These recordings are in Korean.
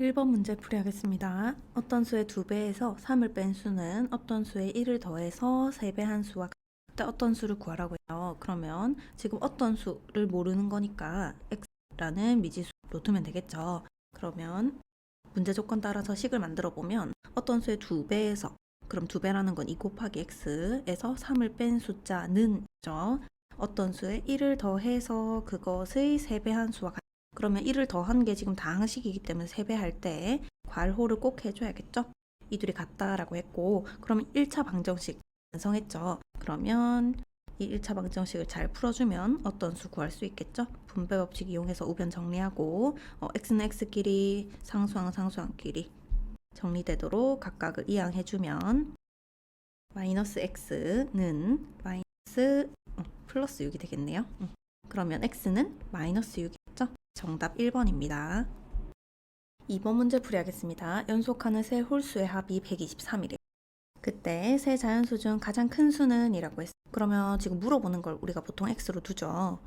1번 문제 풀이하겠습니다. 어떤 수의 2배에서 3을 뺀 수는 어떤 수의 1을 더해서 3배 한 수와 같다. 어떤 수를 구하라고 해요. 그러면 지금 어떤 수를 모르는 거니까 x라는 미지수로 두면 되겠죠. 그러면 문제 조건 따라서 식을 만들어 보면 어떤 수의 2배에서, 그럼 2배라는 건 2 곱하기 x에서 3을 뺀 숫자는 죠. 어떤 수의 1을 더해서 그것의 3배 한 수와 같다. 그러면 1을 더한 게 지금 다항식이기 때문에 3배 할 때 괄호를 꼭 해줘야겠죠. 이 둘이 같다라고 했고, 그러면 1차 방정식 완성했죠. 그러면 이 1차 방정식을 잘 풀어주면 어떤 수 구할 수 있겠죠? 분배 법칙 이용해서 우변 정리하고 x는 x끼리 상수항은 상수항끼리 정리되도록 각각을 이항해주면 마이너스 x는 마이너스 플러스 6이 되겠네요. 그러면 x는 마이너스 6이겠죠? 정답 1번입니다. 2번 문제 풀이하겠습니다. 연속하는 세 홀수의 합이 123이래요. 그때 세 자연수 중 가장 큰 수는 이라고 했어요. 그러면 지금 물어보는 걸 우리가 보통 x로 두죠.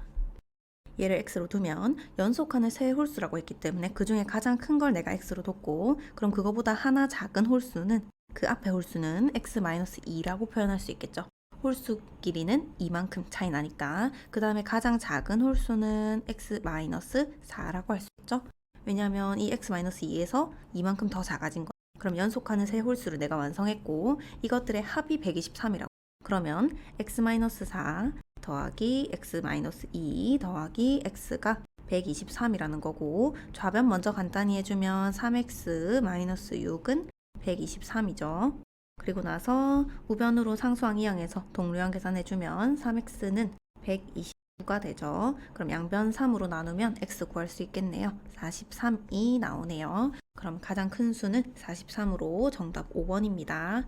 얘를 x로 두면 연속하는 세 홀수라고 했기 때문에 그 중에 가장 큰 걸 내가 x로 뒀고, 그럼 그거보다 하나 작은 홀수는, 그 앞에 홀수는 x-2라고 표현할 수 있겠죠. 홀수 길이는 이만큼 차이 나니까. 그 다음에 가장 작은 홀수는 x-4라고 할 수 있죠. 왜냐하면 이 x-2에서 이만큼 더 작아진 거. 그럼 연속하는 세 홀수를 내가 완성했고, 이것들의 합이 123이라고. 그러면 x-4 더하기 x-2 더하기 x가 123이라는 거고, 좌변 먼저 간단히 해주면 3x-6은 123이죠. 그리고 나서 우변으로 상수항 이항해서 동류항 계산해주면 3x는 129가 되죠. 그럼 양변 3으로 나누면 x 구할 수 있겠네요. 43이 나오네요. 그럼 가장 큰 수는 43으로 정답 5번입니다.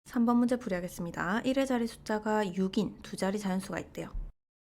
3번 문제 풀이하겠습니다. 1의 자리 숫자가 6인 두 자리 자연수가 있대요.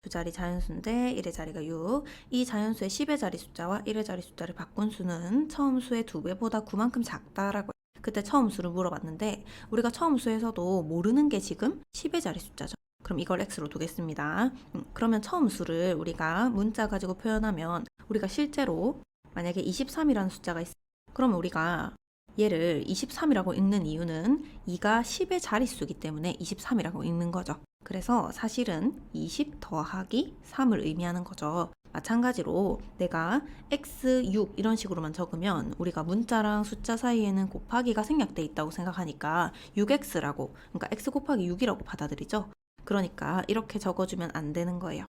두 자리 자연수인데 1의 자리가 6. 이 자연수의 10의 자리 숫자와 1의 자리 숫자를 바꾼 수는 처음 수의 2배보다 9만큼 작다라고 해요. 그때 처음 수를 물어봤는데 우리가 처음 수에서도 모르는 게 지금 10의 자리 숫자죠. 그럼 이걸 x로 두겠습니다. 그러면 처음 수를 우리가 문자 가지고 표현하면, 우리가 실제로 만약에 23이라는 숫자가 있어요. 그러면 우리가 얘를 23이라고 읽는 이유는 2가 10의 자릿수이기 때문에 23이라고 읽는 거죠. 그래서 사실은 20 더하기 3을 의미하는 거죠. 마찬가지로 내가 x6 이런 식으로만 적으면 우리가 문자랑 숫자 사이에는 곱하기가 생략돼 있다고 생각하니까 6x라고, 그러니까 x 곱하기 6이라고 받아들이죠. 그러니까 이렇게 적어주면 안 되는 거예요.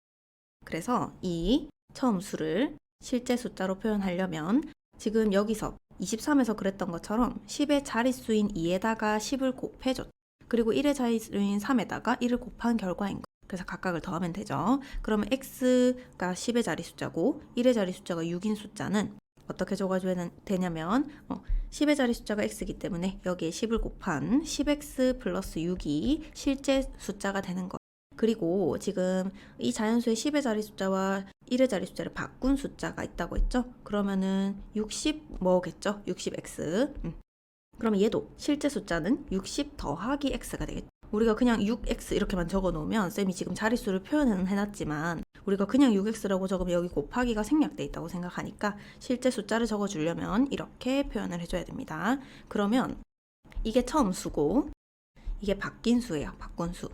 그래서 이 처음 수를 실제 숫자로 표현하려면 지금 여기서 23에서 그랬던 것처럼 10의 자릿수인 2에다가 10을 곱해줬. 그리고 1의 자릿수인 3에다가 1을 곱한 결과인 거. 그래서 각각을 더하면 되죠. 그러면 x가 10의 자리 숫자고 1의 자리 숫자가 6인 숫자는 어떻게 적어줘야 되냐면 10의 자리 숫자가 x이기 때문에 여기에 10을 곱한 10x 플러스 6이 실제 숫자가 되는 거. 그리고 지금 이 자연수의 10의 자리 숫자와 1의 자리 숫자를 바꾼 숫자가 있다고 했죠? 그러면은 60 뭐겠죠? 60x. 그러면 얘도 실제 숫자는 60 더하기 x가 되겠죠. 우리가 그냥 6x 이렇게만 적어 놓으면, 쌤이 지금 자릿수를 표현은 해놨지만 우리가 그냥 6x라고 적으면 여기 곱하기가 생략돼 있다고 생각하니까 실제 숫자를 적어 주려면 이렇게 표현을 해줘야 됩니다. 그러면 이게 처음 수고 이게 바뀐 수예요. 바꾼 수.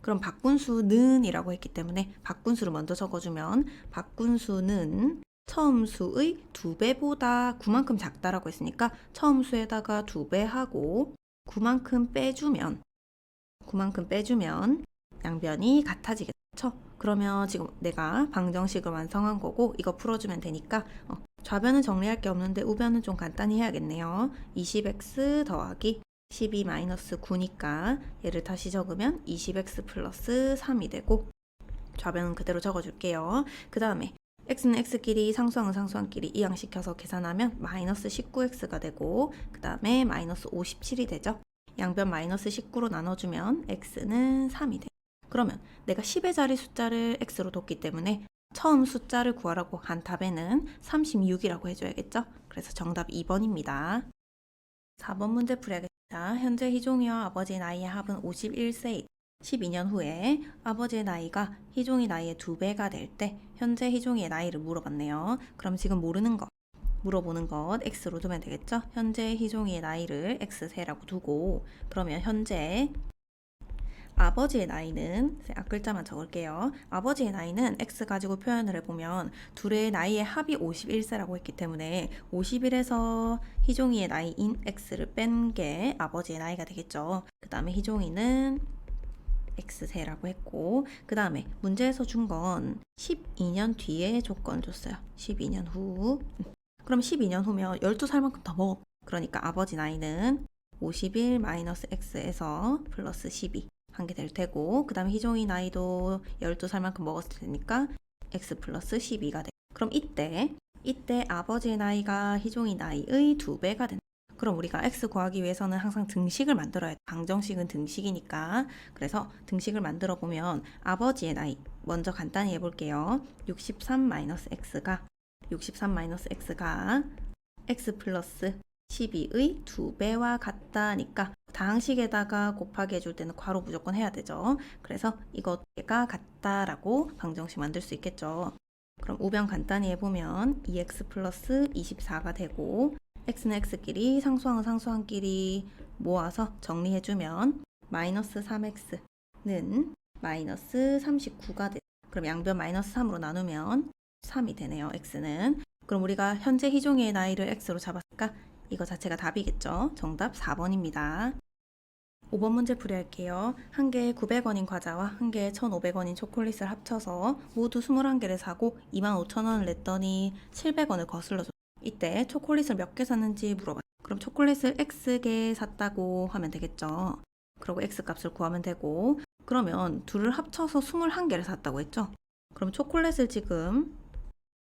그럼 바꾼 수는 이라고 했기 때문에 바꾼 수를 먼저 적어주면, 바꾼 수는 처음 수의 2배보다 9만큼 작다라고 했으니까 처음 수에다가 2배 하고 9만큼 빼주면 양변이 같아지겠죠. 그러면 지금 내가 방정식을 완성한 거고 이거 풀어주면 되니까 좌변은 정리할 게 없는데 우변은 좀 간단히 해야겠네요. 20x 더하기 12-9니까 얘를 다시 적으면 20x 플러스 3이 되고, 좌변은 그대로 적어줄게요. 그 다음에 x는 x끼리 상수항은 상수항끼리 이항시켜서 계산하면 마이너스 19x가 되고, 그 다음에 마이너스 57이 되죠. 양변 마이너스 19로 나눠주면 x는 3이 돼요. 그러면 내가 10의 자리 숫자를 x로 뒀기 때문에 처음 숫자를 구하라고 한 답에는 36이라고 해줘야겠죠. 그래서 정답 2번입니다. 4번 문제 풀이하겠습니다. 현재 희종이와 아버지의 나이의 합은 51세. 12년 후에 아버지의 나이가 희종이 나이의 2배가 될 때 현재 희종이의 나이를 물어봤네요. 그럼 지금 모르는 거, 물어보는 것 x로 두면 되겠죠? 현재 희종이의 나이를 x세라고 두고 그러면 현재 아버지의 나이는 앞글자만 적을게요. 아버지의 나이는 x 가지고 표현을 해보면 둘의 나이의 합이 51세라고 했기 때문에 51에서 희종이의 나이인 x를 뺀 게 아버지의 나이가 되겠죠. 그 다음에 희종이는 x세라고 했고 그 다음에 문제에서 준 건 12년 뒤에 조건 줬어요. 12년 후. 그럼 12년 후면 12살만큼 더 먹어. 그러니까 아버지 나이는 51 마이너스 x에서 플러스 12 한 게 될 테고 그 다음에 희종이 나이도 12살만큼 먹었을 테니까 x 플러스 12가 돼. 그럼 이때 아버지의 나이가 희종이 나이의 2배가 된다. 그럼 우리가 x 구하기 위해서는 항상 등식을 만들어야 돼. 방정식은 등식이니까. 그래서 등식을 만들어 보면 아버지의 나이 먼저 간단히 해볼게요. 63 마이너스 x가 x 플러스 12의 2배와 같다니까 다항식에다가 곱하기 해줄 때는 괄호 무조건 해야 되죠. 그래서 이것가 같다라고 방정식 만들 수 있겠죠. 그럼 우변 간단히 해보면 2x 플러스 24가 되고 x는 x끼리 상수항은 상수항끼리 모아서 정리해주면 마이너스 3x는 마이너스 39가 돼. 그럼 양변 마이너스 3으로 나누면 3이 되네요. x는. 그럼 우리가 현재 희종이의 나이를 x로 잡았으니까 이거 자체가 답이겠죠. 정답 4번입니다. 5번 문제 풀이할게요. 한 개에 900원인 과자와 한 개에 1,500원인 초콜릿을 합쳐서 모두 21개를 사고 25,000원을 냈더니 700원을 거슬러줘. 이때 초콜릿을 몇 개 샀는지 물어봐. 그럼 초콜릿을 X개 샀다고 하면 되겠죠. 그리고 X 값을 구하면 되고 그러면 둘을 합쳐서 21개를 샀다고 했죠. 그럼 초콜릿을 지금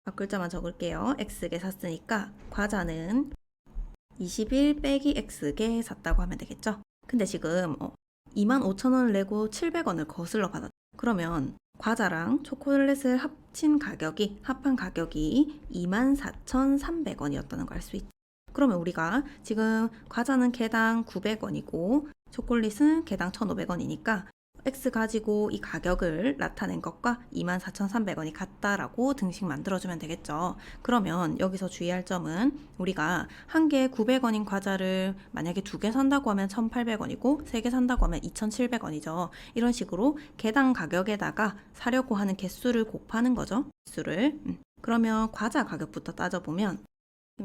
앞글자만 적을게요. X개 샀으니까 과자는 21 빼기 X개 샀다고 하면 되겠죠. 근데 지금 25,000원을 내고 700원을 거슬러 받았다. 그러면 과자랑 초콜릿을 합한 가격이 24,300원이었다는 걸 알 수 있죠. 그러면 우리가 지금 과자는 개당 900원이고 초콜릿은 개당 1,500원이니까 X 가지고 이 가격을 나타낸 것과 24,300원이 같다라고 등식 만들어주면 되겠죠. 그러면 여기서 주의할 점은 우리가 한 개에 900원인 과자를 만약에 2개 산다고 하면 1,800원이고 3개 산다고 하면 2,700원이죠. 이런 식으로 개당 가격에다가 사려고 하는 개수를 곱하는 거죠. 개수를. 그러면 과자 가격부터 따져보면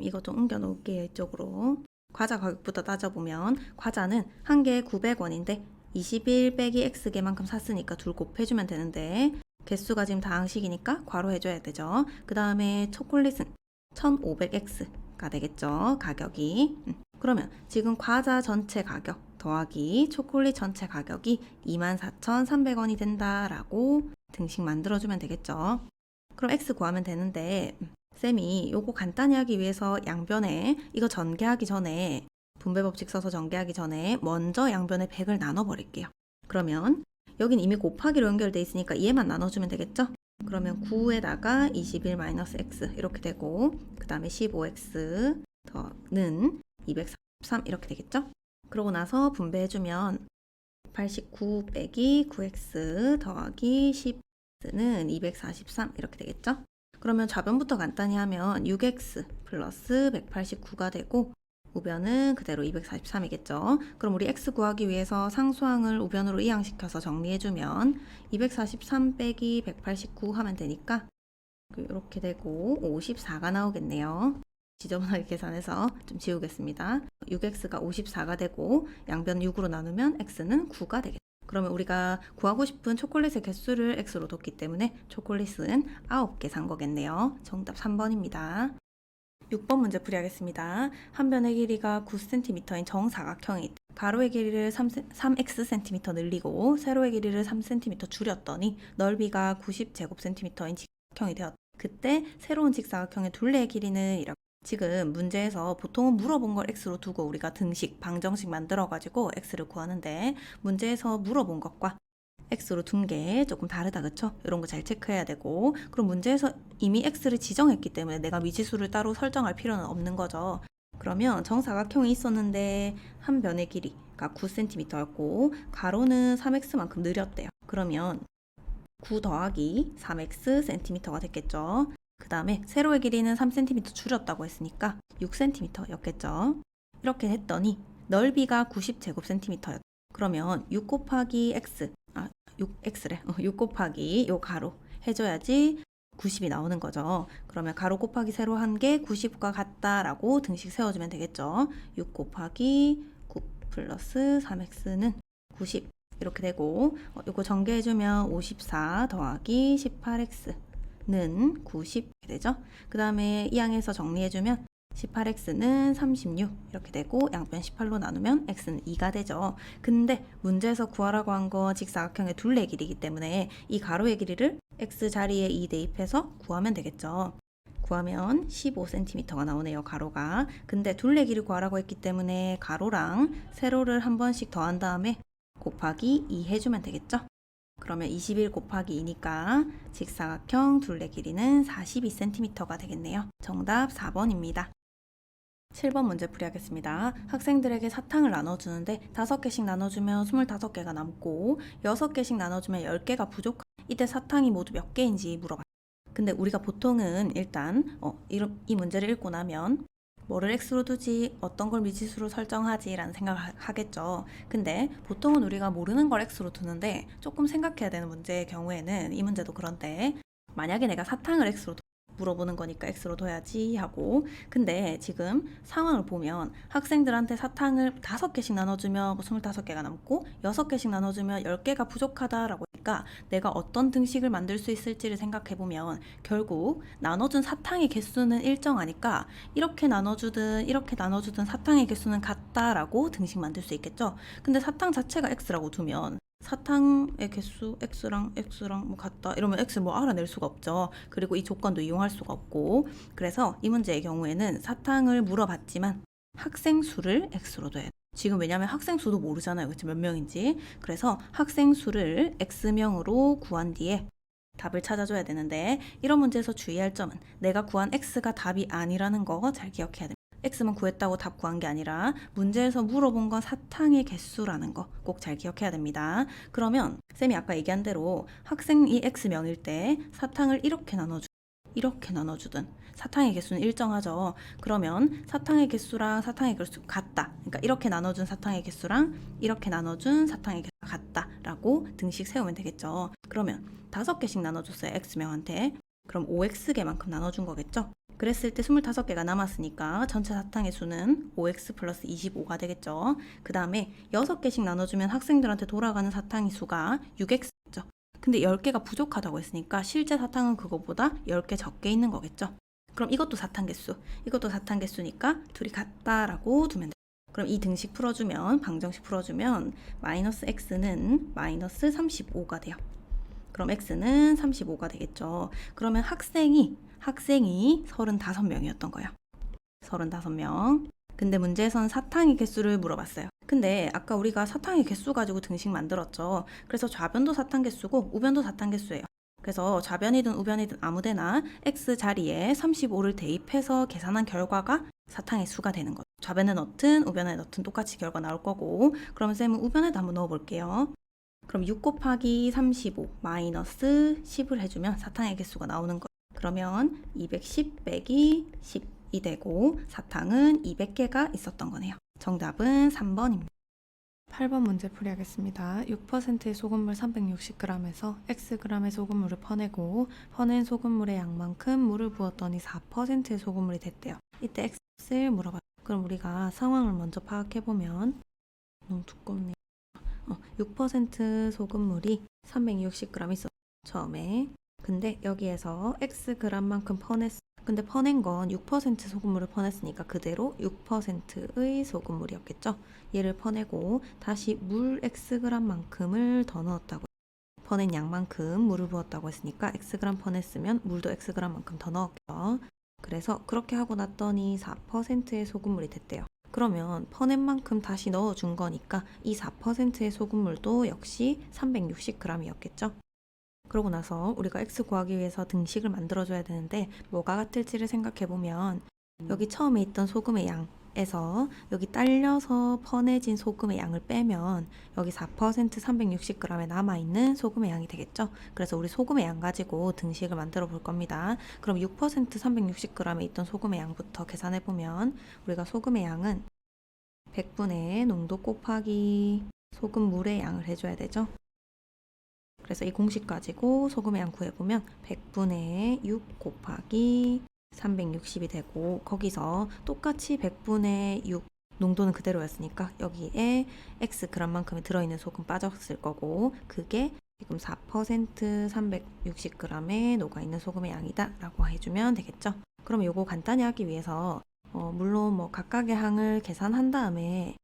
이거 좀 옮겨 놓을게요. 이쪽으로. 과자 가격부터 따져보면 과자는 한 개에 900원인데 21 빼기 x개만큼 샀으니까 둘 곱해주면 되는데 개수가 지금 다항식이니까 괄호해줘야 되죠. 그 다음에 초콜릿은 1500x가 되겠죠. 가격이. 그러면 지금 과자 전체 가격 더하기 초콜릿 전체 가격이 24,300원이 된다라고 등식 만들어주면 되겠죠. 그럼 x 구하면 되는데 쌤이 요거 간단히 하기 위해서 양변에 이거 전개하기 전에 분배법칙 써서 전개하기 전에 먼저 양변에 100을 나눠버릴게요. 그러면 여긴 이미 곱하기로 연결돼 있으니까 얘만 나눠주면 되겠죠? 그러면 9에다가 21-x 이렇게 되고 그 다음에 15x 더는 243 이렇게 되겠죠? 그러고 나서 분배해주면 89 빼기 9x 더하기 10x는 243 이렇게 되겠죠? 그러면 좌변부터 간단히 하면 6x 플러스 189가 되고 우변은 그대로 243이겠죠. 그럼 우리 x 구하기 위해서 상수항을 우변으로 이항시켜서 정리해주면 243 빼기 189 하면 되니까 이렇게 되고 54가 나오겠네요. 지저분하게 계산해서 좀 지우겠습니다. 6x가 54가 되고 양변 6으로 나누면 x는 9가 되겠죠. 그러면 우리가 구하고 싶은 초콜릿의 개수를 x로 뒀기 때문에 초콜릿은 9개 산 거겠네요. 정답 3번입니다. 6번 문제 풀이하겠습니다. 한 변의 길이가 9cm인 정사각형이 있다. 가로의 길이를 3x 늘리고 세로의 길이를 3cm 줄였더니 넓이가 90제곱cm인 직사각형이 되었다. 그때 새로운 직사각형의 둘레의 길이는 이라고. 지금 문제에서 보통은 물어본 걸 x로 두고 우리가 등식, 방정식 만들어가지고 x를 구하는데 문제에서 물어본 것과 x로 둔 게 조금 다르다, 그쵸? 이런 거 잘 체크해야 되고 그럼 문제에서 이미 x를 지정했기 때문에 내가 미지수를 따로 설정할 필요는 없는 거죠. 그러면 정사각형이 있었는데 한 변의 길이가 9cm였고 가로는 3x만큼 늘렸대요. 그러면 9 더하기 3x cm가 됐겠죠. 그 다음에 세로의 길이는 3cm 줄였다고 했으니까 6cm였겠죠. 이렇게 했더니 넓이가 90제곱cm였다. 그러면 6 곱하기 x, 6x래. 6 곱하기 요 가로 해줘야지 90이 나오는 거죠. 그러면 가로 곱하기 세로 한 게 90과 같다라고 등식 세워주면 되겠죠. 6 곱하기 9 플러스 3x는 90 이렇게 되고 이거 전개해주면 54 더하기 18x는 90 되죠. 그 다음에 이 항에서 정리해주면 18x는 36 이렇게 되고 양변 18로 나누면 x는 2가 되죠. 근데 문제에서 구하라고 한 거 직사각형의 둘레 길이기 때문에 이 가로의 길이를 x 자리에 2 대입해서 구하면 되겠죠. 구하면 15cm가 나오네요, 가로가. 근데 둘레 길이 구하라고 했기 때문에 가로랑 세로를 한 번씩 더한 다음에 곱하기 2 해주면 되겠죠. 그러면 21 곱하기 2니까 직사각형 둘레 길이는 42cm가 되겠네요. 정답 4번입니다. 7번 문제 풀이하겠습니다. 학생들에게 사탕을 나눠주는데 5개씩 나눠주면 25개가 남고 6개씩 나눠주면 10개가 부족한 이때 사탕이 모두 몇 개인지 물어봐요. 근데 우리가 보통은 일단 이 문제를 읽고 나면 뭐를 x로 두지 어떤 걸 미지수로 설정하지 라는 생각을 하겠죠. 근데 보통은 우리가 모르는 걸 x로 두는데 조금 생각해야 되는 문제의 경우에는 이 문제도 그런데 만약에 내가 사탕을 x로 물어보는 거니까 x로 둬야지 하고 근데 지금 상황을 보면 학생들한테 사탕을 5개씩 나눠주면 25개가 남고 6개씩 나눠주면 10개가 부족하다라고 하니까 내가 어떤 등식을 만들 수 있을지를 생각해보면 결국 나눠준 사탕의 개수는 일정하니까 이렇게 나눠주든 이렇게 나눠주든 사탕의 개수는 같다라고 등식 만들 수 있겠죠. 근데 사탕 자체가 x라고 두면 사탕의 개수 x랑 뭐 같다 이러면 x 뭐 알아낼 수가 없죠. 그리고 이 조건도 이용할 수가 없고 그래서 이 문제의 경우에는 사탕을 물어봤지만 학생 수를 x로 둬야 돼요. 지금 왜냐면 학생 수도 모르잖아요. 그치? 몇 명인지. 그래서 학생 수를 x명으로 구한 뒤에 답을 찾아줘야 되는데 이런 문제에서 주의할 점은 내가 구한 x가 답이 아니라는 거 잘 기억해야 됩니다. x만 구했다고 답 구한 게 아니라 문제에서 물어본 건 사탕의 개수라는 거 꼭 잘 기억해야 됩니다. 그러면 쌤이 아까 얘기한 대로 학생이 x명일 때 사탕을 이렇게 나눠주든 사탕의 개수는 일정하죠. 그러면 사탕의 개수랑 사탕의 개수 같다. 그러니까 이렇게 나눠준 사탕의 개수랑 이렇게 나눠준 사탕의 개수가 같다라고 등식 세우면 되겠죠. 그러면 5개씩 나눠줬어요. x명한테. 그럼 5x개만큼 나눠준 거겠죠. 그랬을 때 25개가 남았으니까 전체 사탕의 수는 5x 플러스 25가 되겠죠. 그 다음에 6개씩 나눠주면 학생들한테 돌아가는 사탕의 수가 6x죠. 근데 10개가 부족하다고 했으니까 실제 사탕은 그거보다 10개 적게 있는 거겠죠. 그럼 이것도 사탕 개수, 이것도 사탕 개수니까 둘이 같다라고 두면 돼요. 그럼 이 등식 풀어주면, 방정식 풀어주면 마이너스 x는 마이너스 35가 돼요. 그럼 x는 35가 되겠죠. 그러면 학생이 35명이었던 거예요. 35명. 근데 문제에서는 사탕의 개수를 물어봤어요. 근데 아까 우리가 사탕의 개수 가지고 등식 만들었죠. 그래서 좌변도 사탕 개수고 우변도 사탕 개수예요. 그래서 좌변이든 우변이든 아무데나 x 자리에 35를 대입해서 계산한 결과가 사탕의 수가 되는 거죠. 좌변에 넣든 우변에 넣든 똑같이 결과 나올 거고 그럼 쌤은 우변에도 한번 넣어볼게요. 그럼 6 곱하기 35 마이너스 10을 해주면 사탕의 개수가 나오는 거예요. 그러면 210 빼기 10이 되고 사탕은 200개가 있었던 거네요. 정답은 3번입니다. 8번 문제 풀이하겠습니다. 6%의 소금물 360g에서 Xg의 소금물을 퍼내고 퍼낸 소금물의 양만큼 물을 부었더니 4%의 소금물이 됐대요. 이때 X를 물어봐요. 그럼 우리가 상황을 먼저 파악해보면 너무 두껍네요. 6% 소금물이 360g 있었어요. 처음에. 근데 여기에서 Xg만큼 퍼냈어. 근데 퍼낸 건 6% 소금물을 퍼냈으니까 그대로 6%의 소금물이었겠죠. 얘를 퍼내고 다시 물 Xg만큼을 더 넣었다고. 퍼낸 양만큼 물을 부었다고 했으니까 Xg 퍼냈으면 물도 Xg만큼 더 넣었죠. 그래서 그렇게 하고 났더니 4%의 소금물이 됐대요. 그러면 퍼낸 만큼 다시 넣어준 거니까 이 4%의 소금물도 역시 360g이었겠죠. 그러고 나서 우리가 x 구하기 위해서 등식을 만들어줘야 되는데 뭐가 같을지를 생각해보면 여기 처음에 있던 소금의 양 에서 여기 딸려서 퍼내진 소금의 양을 빼면 여기 4% 360g에 남아있는 소금의 양이 되겠죠. 그래서 우리 소금의 양 가지고 등식을 만들어 볼 겁니다. 그럼 6% 360g에 있던 소금의 양부터 계산해 보면 우리가 소금의 양은 100분의 농도 곱하기 소금 물의 양을 해줘야 되죠. 그래서 이 공식 가지고 소금의 양 구해보면 100분의 6 곱하기 360이 되고, 거기서 똑같이 100분의 6 농도는 그대로였으니까 여기에 x g만큼이 들어있는 소금 빠졌을 거고, 그게 지금 4% 360g에 녹아있는 소금의 양이다 라고 해주면 되겠죠. 그럼 요거 간단히 하기 위해서 물론 뭐 각각의 항을 계산한 다음에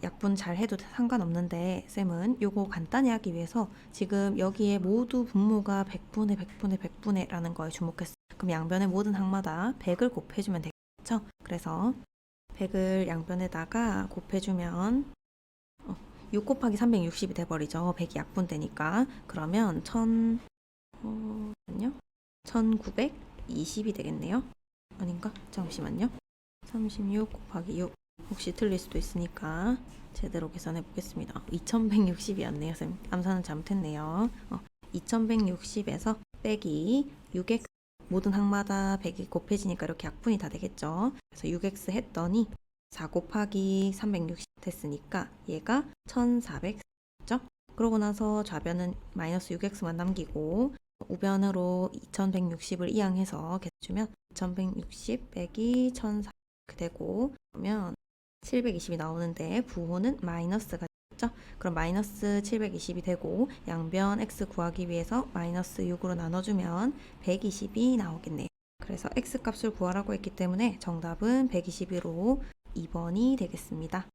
약분 잘 해도 상관없는데, 쌤은 요거 간단히 하기 위해서 지금 여기에 모두 분모가 100분의 100분의 100분의 라는 거에 주목했어요. 그럼 양변의 모든 항마다 100을 곱해주면 되겠죠. 그래서 100을 양변에다가 곱해주면 6 곱하기 360이 돼버리죠. 100이 약분되니까. 그러면 1920이 되겠네요. 아닌가? 잠시만요. 36 곱하기 6. 혹시 틀릴 수도 있으니까 제대로 계산해 보겠습니다. 2160이었네요. 쌤. 암산은 잘못했네요. 2160에서 빼기 6x, 모든 항마다 100이 곱해지니까 이렇게 약분이 다 되겠죠. 그래서 6x 했더니 4 곱하기 360 됐으니까 얘가 1400죠. 그러고 나서 좌변은 마이너스 6x만 남기고 우변으로 2160을 이항해서 계산해주면 2160 빼기 1400 되고, 그러면 720이 나오는데 부호는 마이너스가 되겠죠. 그럼 마이너스 720이 되고 양변 x 구하기 위해서 마이너스 6으로 나눠주면 120이 나오겠네요. 그래서 x 값을 구하라고 했기 때문에 정답은 121로 2번이 되겠습니다.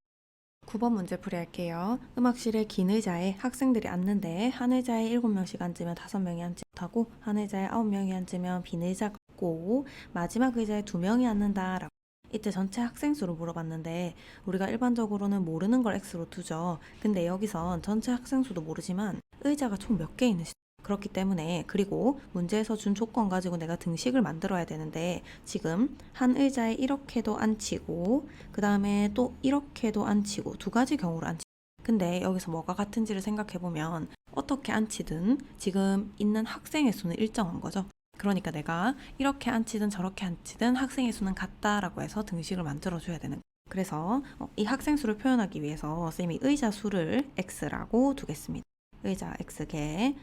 9번 문제 풀이할게요. 음악실에 긴 의자에 학생들이 앉는데 한 의자에 7명씩 앉으면 5명이 앉지 못하고 한 의자에 9명이 앉으면 빈 의자가 없고 마지막 의자에 2명이 앉는다 라고. 이때 전체 학생 수를 물어봤는데 우리가 일반적으로는 모르는 걸 x로 두죠. 근데 여기선 전체 학생 수도 모르지만 의자가 총 몇 개 있는지, 그렇기 때문에, 그리고 문제에서 준 조건 가지고 내가 등식을 만들어야 되는데 지금 한 의자에 이렇게도 앉히고 그 다음에 또 이렇게도 앉히고 두 가지 경우로 앉히고, 근데 여기서 뭐가 같은지를 생각해보면 어떻게 앉히든 지금 있는 학생의 수는 일정한 거죠. 그러니까 내가 이렇게 앉히든 저렇게 앉히든 학생의 수는 같다라고 해서 등식을 만들어줘야 되는 거예요. 그래서 이 학생 수를 표현하기 위해서 쌤이 의자 수를 x라고 두겠습니다. 의자 x개.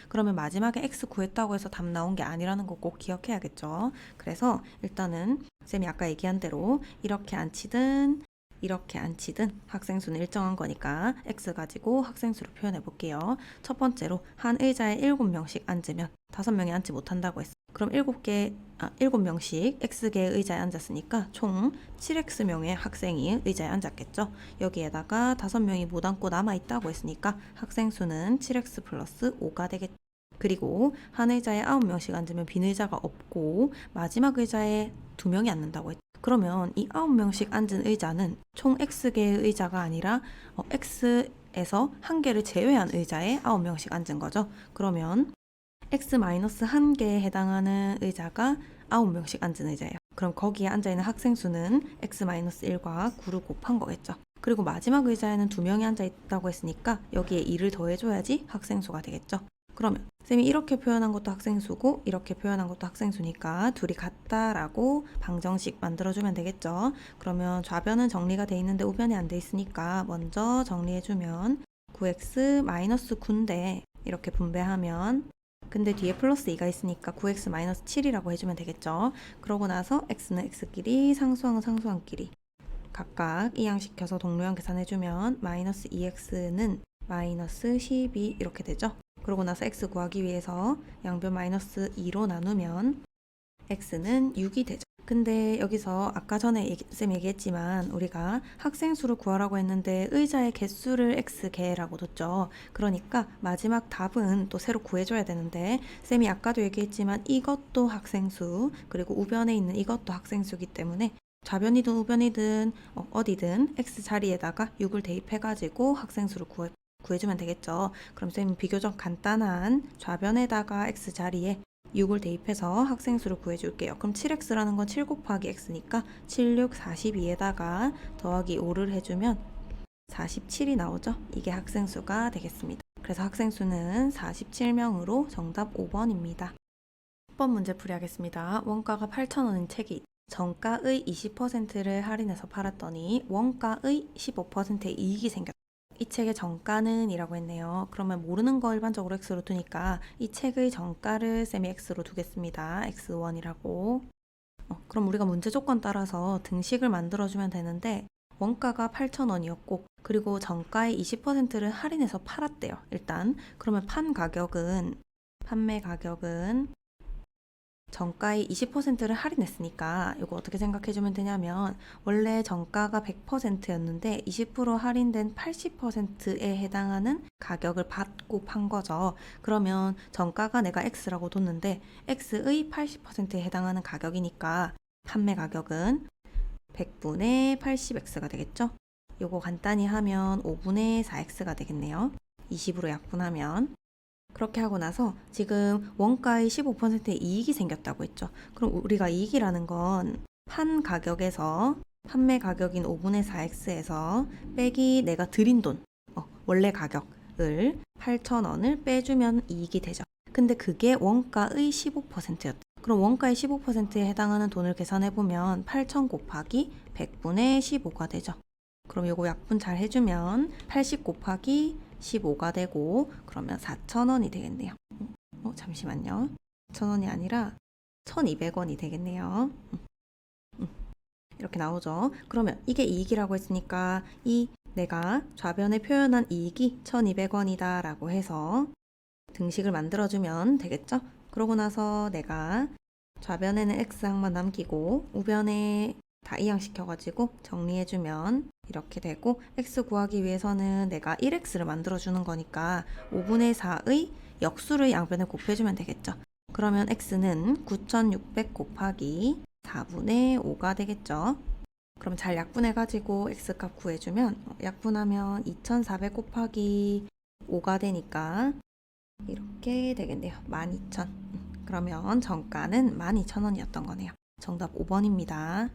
그러면 마지막에 x 구했다고 해서 답 나온 게 아니라는 거 꼭 기억해야겠죠. 그래서 일단은 쌤이 아까 얘기한 대로 이렇게 앉히든 이렇게 앉히든 학생 수는 일정한 거니까 x 가지고 학생 수를 표현해 볼게요. 첫 번째로 한 의자에 7명씩 앉으면 5명이 앉지 못한다고 했어요. 그럼 7명씩 x개의 의자에 앉았으니까 총 7x명의 학생이 의자에 앉았겠죠. 여기에다가 5명이 못 앉고 남아있다고 했으니까 학생 수는 7x 플러스 5가 되겠죠. 그리고 한 의자에 9명씩 앉으면 빈 의자가 없고 마지막 의자에 2명이 앉는다고 했죠. 그러면 이 9명씩 앉은 의자는 총 x개의 의자가 아니라 x에서 한 개를 제외한 의자에 9명씩 앉은 거죠. 그러면 x-1개에 해당하는 의자가 9명씩 앉은 의자예요. 그럼 거기에 앉아있는 학생 수는 x-1과 9를 곱한 거겠죠. 그리고 마지막 의자에는 2명이 앉아있다고 했으니까 여기에 2를 더해줘야지 학생 수가 되겠죠. 그러면 쌤이 이렇게 표현한 것도 학생 수고 이렇게 표현한 것도 학생 수니까 둘이 같다라고 방정식 만들어주면 되겠죠. 그러면 좌변은 정리가 돼 있는데 우변이 안 돼 있으니까 먼저 정리해주면 9x-9인데 이렇게 분배하면, 근데 뒤에 플러스 2가 있으니까 9x-7이라고 해주면 되겠죠. 그러고 나서 x는 x끼리 상수항은 상수항끼리 각각 이항시켜서 동료항 계산해주면 마이너스 2x는 마이너스 12 이렇게 되죠. 그러고 나서 x 구하기 위해서 양변 마이너스 2로 나누면 x는 6이 되죠. 근데 여기서 아까 전에 쌤 얘기했지만 우리가 학생 수를 구하라고 했는데 의자의 개수를 x개라고 뒀죠. 그러니까 마지막 답은 또 새로 구해줘야 되는데 쌤이 아까도 얘기했지만 이것도 학생 수, 그리고 우변에 있는 이것도 학생 수이기 때문에 좌변이든 우변이든 어디든 x 자리에다가 6을 대입해가지고 학생 수를 구해주면 되겠죠. 그럼 쌤은 비교적 간단한 좌변에다가 x 자리에 6을 대입해서 학생수를 구해줄게요. 그럼 7x라는 건 7 곱하기 x니까 7, 6, 42에다가 더하기 5를 해주면 47이 나오죠? 이게 학생수가 되겠습니다. 그래서 학생수는 47명으로 정답 5번입니다. 10번 문제 풀이하겠습니다. 원가가 8,000원인 책이 정가의 20%를 할인해서 팔았더니 원가의 15%의 이익이 생겼다. 이 책의 정가는 이라고 했네요. 그러면 모르는 거 일반적으로 x로 두니까 이 책의 정가를 쌤이 x로 두겠습니다. x1이라고. 그럼 우리가 문제 조건 따라서 등식을 만들어주면 되는데 원가가 8,000원이었고 그리고 정가의 20%를 할인해서 팔았대요. 일단 그러면 판매 가격은 정가의 20%를 할인했으니까 이거 어떻게 생각해주면 되냐면 원래 정가가 100%였는데 20% 할인된 80%에 해당하는 가격을 받고 판 거죠. 그러면 정가가 내가 X라고 뒀는데 X의 80%에 해당하는 가격이니까 판매 가격은 100분의 80X가 되겠죠. 요거 간단히 하면 5분의 4X가 되겠네요. 20으로 약분하면 그렇게 하고 나서 지금 원가의 15%의 이익이 생겼다고 했죠. 그럼 우리가 이익이라는 건 판 가격에서 판매 가격인 5분의 4x에서 빼기 내가 들인 돈, 원래 가격을 8,000원을 빼주면 이익이 되죠. 근데 그게 원가의 15%였다. 그럼 원가의 15%에 해당하는 돈을 계산해보면 8,000 곱하기 100분의 15가 되죠. 그럼 요거 약분 잘 해주면 80 곱하기 15가 되고 그러면 4,000원이 되겠네요. 잠시만요. 4,000원이 아니라 1,200원이 되겠네요. 이렇게 나오죠. 그러면 이게 이익이라고 했으니까 이 내가 좌변에 표현한 이익이 1,200원이다 라고 해서 등식을 만들어주면 되겠죠. 그러고 나서 내가 좌변에는 x항만 남기고 우변에 다 이항시켜가지고 정리해주면 이렇게 되고 x 구하기 위해서는 내가 1x를 만들어주는 거니까 5분의 4의 역수를 양변에 곱해주면 되겠죠. 그러면 x는 9,600 곱하기 4분의 5가 되겠죠. 그럼 잘 약분해가지고 x값 구해주면 약분하면 2,400 곱하기 5가 되니까 이렇게 되겠네요. 12,000. 그러면 정가는 12,000원이었던 거네요. 정답 5번입니다.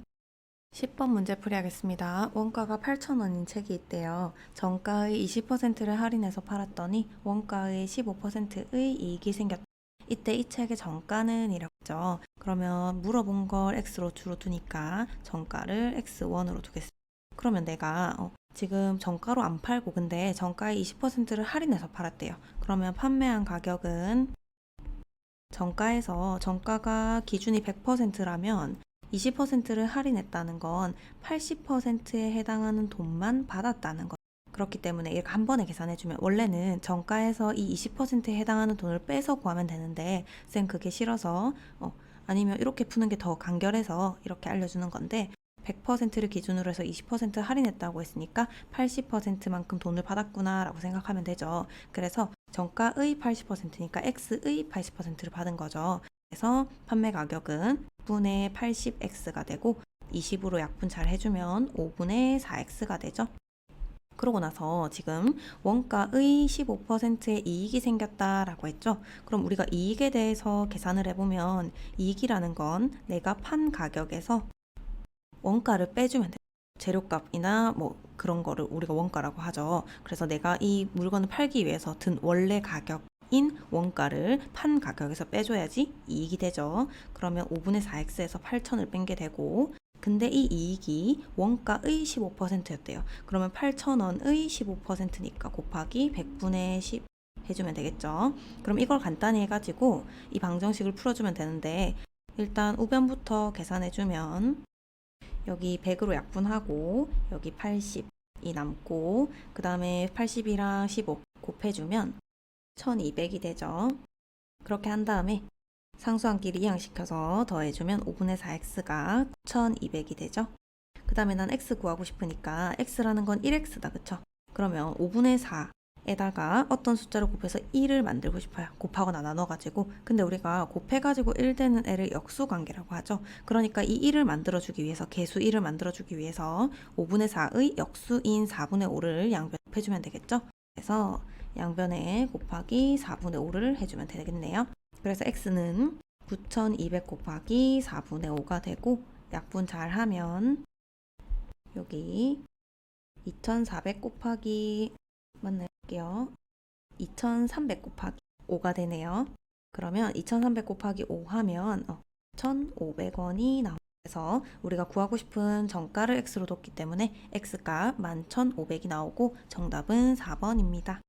10번 문제 풀이하겠습니다. 원가가 8,000원인 책이 있대요. 정가의 20%를 할인해서 팔았더니 원가의 15%의 이익이 생겼다. 이때 이 책의 정가는 이라고 했죠. 그러면 물어본 걸 x로 주로 두니까 정가를 x1으로 두겠습니다. 그러면 내가 지금 정가로 안 팔고 근데 정가의 20%를 할인해서 팔았대요. 그러면 판매한 가격은 정가에서 정가가 기준이 100%라면 20%를 할인했다는 건 80%에 해당하는 돈만 받았다는 거. 그렇기 때문에 이렇게 한 번에 계산해주면 원래는 정가에서 이 20%에 해당하는 돈을 빼서 구하면 되는데 쌤 그게 싫어서 아니면 이렇게 푸는 게 더 간결해서 이렇게 알려주는 건데 100%를 기준으로 해서 20% 할인했다고 했으니까 80%만큼 돈을 받았구나 라고 생각하면 되죠. 그래서 정가의 80%니까 X의 80%를 받은 거죠. 그래서 판매 가격은 6분의 80X가 되고 20으로 약분 잘 해주면 5분의 4X가 되죠. 그러고 나서 지금 원가의 15%의 이익이 생겼다라고 했죠. 그럼 우리가 이익에 대해서 계산을 해보면 이익이라는 건 내가 판 가격에서 원가를 빼주면 돼요. 재료값이나 뭐 그런 거를 우리가 원가라고 하죠. 그래서 내가 이 물건을 팔기 위해서 든 원래 가격인 원가를 판 가격에서 빼줘야지 이익이 되죠. 그러면 5분의 4x에서 8,000을 뺀 게 되고 근데 이 이익이 원가의 15%였대요. 그러면 8,000원의 15%니까 곱하기 100분의 10 해주면 되겠죠. 그럼 이걸 간단히 해가지고 이 방정식을 풀어주면 되는데 일단 우변부터 계산해주면 여기 100으로 약분하고 여기 80이 남고 그 다음에 80이랑 15 곱해주면 1200이 되죠. 그렇게 한 다음에 상수항끼리 이항시켜서 더해주면 5분의 4x가 9200이 되죠. 그 다음에 난 x 구하고 싶으니까 x라는 건 1x다 그쵸? 그러면 5분의 4에다가 어떤 숫자를 곱해서 1을 만들고 싶어요. 곱하거나 나눠가지고. 근데 우리가 곱해가지고 1 되는 애를 역수관계라고 하죠. 그러니까 이 1을 만들어주기 위해서 개수 1을 만들어주기 위해서 5분의 4의 역수인 4분의 5를 양변에 곱해주면 되겠죠. 그래서 양변에 곱하기 4분의 5를 해주면 되겠네요. 그래서 x는 9200 곱하기 4분의 5가 되고 약분 잘 하면 여기 2400 곱하기 만날게요. 2300 곱하기 5가 되네요. 그러면 2300 곱하기 5 하면 1,500원이 나와서 우리가 구하고 싶은 정가를 x로 뒀기 때문에 x값 11,500이 나오고 정답은 4번입니다.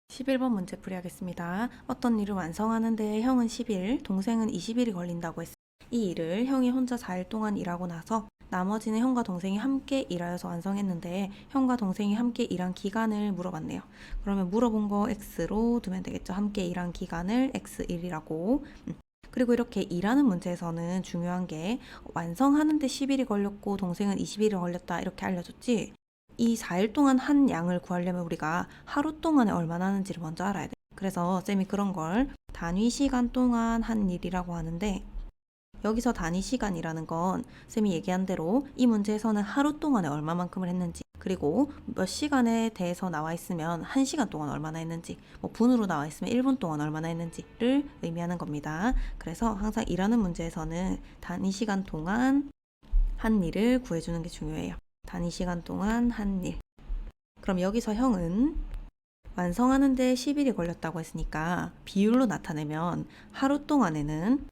11번 문제 풀이하겠습니다. 어떤 일을 완성하는데 형은 10일, 동생은 20일이 걸린다고 했어요. 이 일을 형이 혼자 4일 동안 일하고 나서 나머지는 형과 동생이 함께 일하여서 완성했는데 형과 동생이 함께 일한 기간을 물어봤네요. 그러면 물어본 거 x로 두면 되겠죠. 함께 일한 기간을 x1이라고. 그리고 이렇게 일하는 문제에서는 중요한 게 완성하는데 10일이 걸렸고 동생은 20일이 걸렸다 이렇게 알려줬지. 이 4일 동안 한 양을 구하려면 우리가 하루 동안에 얼마나 하는지를 먼저 알아야 돼. 그래서 쌤이 그런 걸 단위 시간 동안 한 일이라고 하는데 여기서 단위 시간이라는 건 쌤이 얘기한 대로 이 문제에서는 하루 동안에 얼마만큼을 했는지 그리고 몇 시간에 대해서 나와 있으면 1시간 동안 얼마나 했는지 뭐 분으로 나와 있으면 1분 동안 얼마나 했는지를 의미하는 겁니다. 그래서 항상 일하는 문제에서는 단위 시간 동안 한 일을 구해주는 게 중요해요. 단위 시간 동안 한 일. 그럼 여기서 형은 완성하는데 10일이 걸렸다고 했으니까 비율로 나타내면 하루 동안에는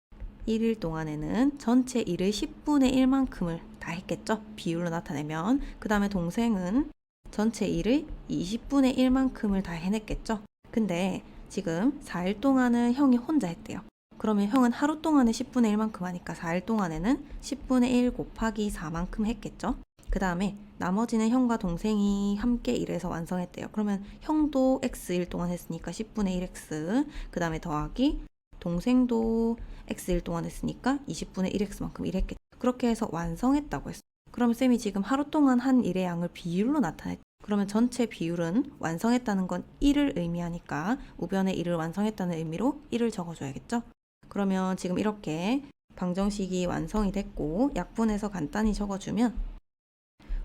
1일 동안에는 전체 일의 10분의 1만큼을 다 했겠죠? 비율로 나타내면. 그 다음에 동생은 전체 일의 20분의 1만큼을 다 해냈겠죠? 근데 지금 4일 동안은 형이 혼자 했대요. 그러면 형은 하루 동안에 10분의 1만큼 하니까 4일 동안에는 10분의 1 곱하기 4만큼 했겠죠? 그 다음에 나머지는 형과 동생이 함께 일해서 완성했대요. 그러면 형도 x일 동안 했으니까 10분의 1x 그 다음에 더하기 동생도 x일 동안 했으니까 20분의 1x만큼 일했겠죠. 그렇게 해서 완성했다고 했어요. 그러면 쌤이 지금 하루 동안 한 일의 양을 비율로 나타냈죠. 그러면 전체 비율은 완성했다는 건 1을 의미하니까 우변에 1을 완성했다는 의미로 1을 적어줘야겠죠. 그러면 지금 이렇게 방정식이 완성이 됐고 약분해서 간단히 적어주면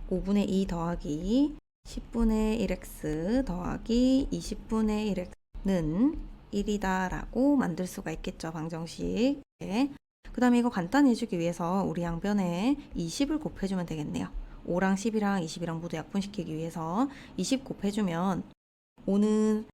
5분의 2 더하기 10분의 1x 더하기 20분의 1x는 1이다 라고 만들 수가 있겠죠. 방정식. 네. 그 다음에 이거 간단히 해주기 위해서 우리 양변에 20을 곱해주면 되겠네요. 5랑 10이랑 20이랑 모두 약분시키기 위해서 20 곱해주면 5는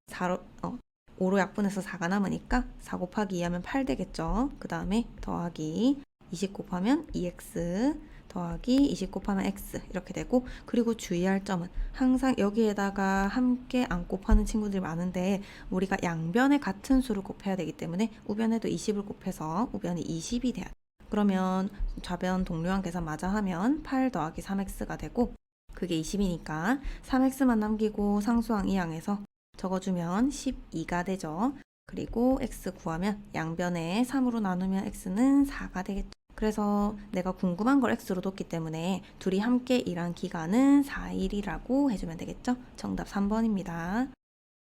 5로 약분해서 4가 남으니까 4 곱하기 2 하면 8 되겠죠. 그 다음에 더하기 20 곱하면 2x 더하기 20 곱하면 x 이렇게 되고 그리고 주의할 점은 항상 여기에다가 함께 안 곱하는 친구들이 많은데 우리가 양변에 같은 수를 곱해야 되기 때문에 우변에도 20을 곱해서 우변이 20이 돼야 돼. 그러면 좌변 동료한 계산 마저 하면 8 더하기 3x가 되고 그게 20이니까 3x만 남기고 상수항 이항해서 적어주면 12가 되죠. 그리고 x 구하면 양변에 3으로 나누면 x는 4가 되겠죠. 그래서 내가 궁금한 걸 x로 뒀기 때문에 둘이 함께 일한 기간은 4일이라고 해주면 되겠죠? 정답 3번입니다.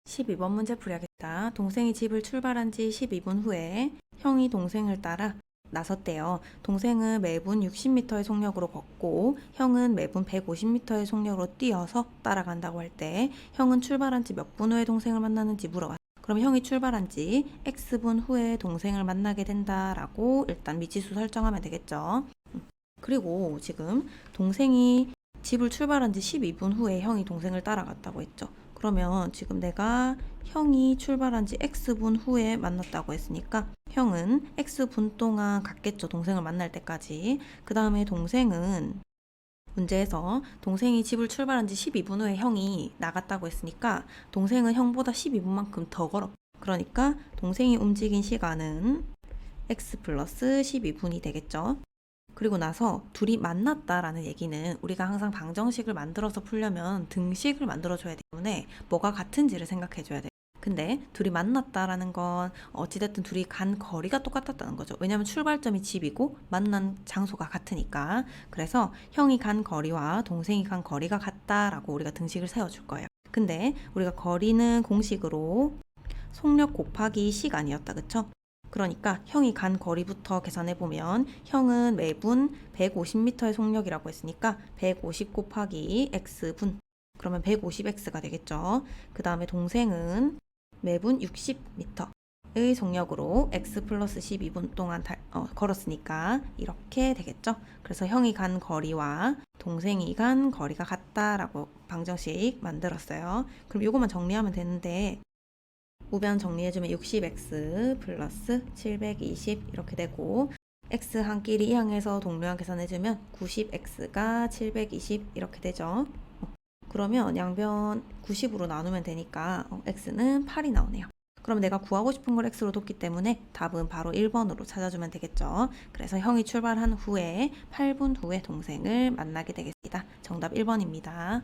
12번 문제 풀이하겠다. 동생이 집을 출발한 지 12분 후에 형이 동생을 따라 나섰대요. 동생은 매분 60m의 속력으로 걷고 형은 매분 150m의 속력으로 뛰어서 따라간다고 할 때 형은 출발한 지 몇 분 후에 동생을 만나는지 물어봤어요. 그럼 형이 출발한 지 x분 후에 동생을 만나게 된다라고 일단 미지수 설정하면 되겠죠. 그리고 지금 동생이 집을 출발한 지 12분 후에 형이 동생을 따라갔다고 했죠. 그러면 지금 내가 형이 출발한 지 x분 후에 만났다고 했으니까 형은 x분 동안 갔겠죠. 동생을 만날 때까지. 그 다음에 동생은 문제에서 동생이 집을 출발한 지 12분 후에 형이 나갔다고 했으니까 동생은 형보다 12분만큼 더 걸어. 그러니까 동생이 움직인 시간은 x 플러스 12분이 되겠죠. 그리고 나서 둘이 만났다라는 얘기는 우리가 항상 방정식을 만들어서 풀려면 등식을 만들어줘야 되기 때문에 뭐가 같은지를 생각해줘야 돼요. 근데 둘이 만났다라는 건 어찌됐든 둘이 간 거리가 똑같았다는 거죠. 왜냐하면 출발점이 집이고 만난 장소가 같으니까. 그래서 형이 간 거리와 동생이 간 거리가 같다라고 우리가 등식을 세워줄 거예요. 근데 우리가 거리는 공식으로 속력 곱하기 시간이었다. 그쵸? 그러니까 형이 간 거리부터 계산해보면 형은 매분 150m의 속력이라고 했으니까 150 곱하기 x분 그러면 150x가 되겠죠. 그 다음에 동생은 매분 60m 의 속력으로 x 플러스 12분 동안 걸었으니까 이렇게 되겠죠. 그래서 형이 간 거리와 동생이 간 거리가 같다라고 방정식 만들었어요. 그럼 이것만 정리하면 되는데 우변 정리해주면 60x 플러스 720 이렇게 되고 x 한 끼리 이 항에서 동류항 계산해주면 90x가 720 이렇게 되죠. 그러면 양변 90으로 나누면 되니까 x는 8이 나오네요. 그럼 내가 구하고 싶은 걸 x로 뒀기 때문에 답은 바로 1번으로 찾아주면 되겠죠. 그래서 형이 출발한 후에 8분 후에 동생을 만나게 되겠습니다. 정답 1번입니다.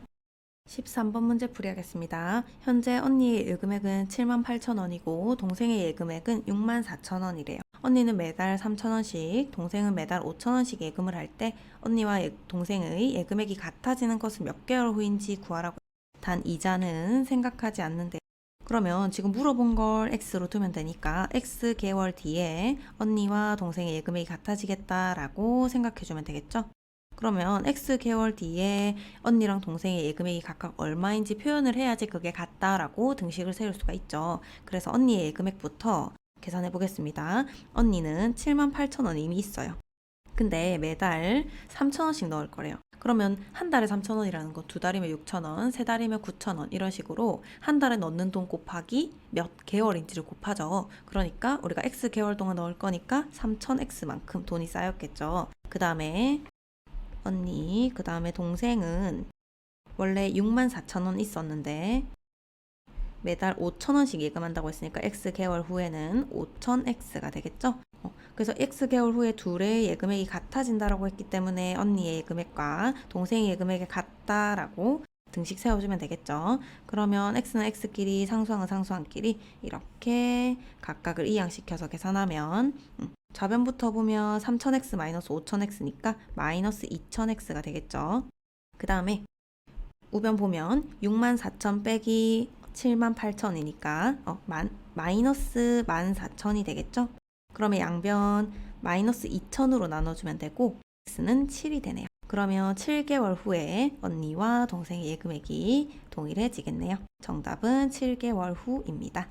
13번 문제 풀이하겠습니다. 현재 언니의 예금액은 78,000원이고 동생의 예금액은 64,000원이래요. 언니는 매달 3,000원씩, 동생은 매달 5,000원씩 예금을 할 때 언니와 동생의 예금액이 같아지는 것은 몇 개월 후인지 구하라고. 단 이자는 생각하지 않는데 그러면 지금 물어본 걸 x로 두면 되니까 x 개월 뒤에 언니와 동생의 예금액이 같아지겠다라고 생각해주면 되겠죠? 그러면 x 개월 뒤에 언니랑 동생의 예금액이 각각 얼마인지 표현을 해야지 그게 같다라고 등식을 세울 수가 있죠. 그래서 언니의 예금액부터 계산해 보겠습니다. 언니는 78,000원 이미 있어요. 근데 매달 3,000원씩 넣을 거래요. 그러면 한 달에 3,000원이라는 거 두 달이면 6,000원, 세 달이면 9,000원 이런 식으로 한 달에 넣는 돈 곱하기 몇 개월인지를 곱하죠. 그러니까 우리가 x 개월 동안 넣을 거니까 3,000x만큼 돈이 쌓였겠죠. 그 다음에 언니, 그 다음에 동생은 원래 64,000원 있었는데 매달 5,000원씩 예금한다고 했으니까 x 개월 후에는 5,000x가 되겠죠. 그래서 x 개월 후에 둘의 예금액이 같아진다라고 했기 때문에 언니의 예금액과 동생의 예금액이 같다라고 등식 세워주면 되겠죠. 그러면 x는 x끼리 상수항은 상수항끼리 이렇게 각각을 이항시켜서 계산하면 좌변부터 보면 3000x 마이너스 5000x니까 마이너스 2000x가 되겠죠. 그 다음에 우변 보면 64,000 빼기 78,000이니까 마이너스 14,000이 되겠죠. 그러면 양변 마이너스 2,000으로 나눠주면 되고 x는 7이 되네요. 그러면 7개월 후에 언니와 동생의 예금액이 동일해지겠네요. 정답은 7개월 후입니다.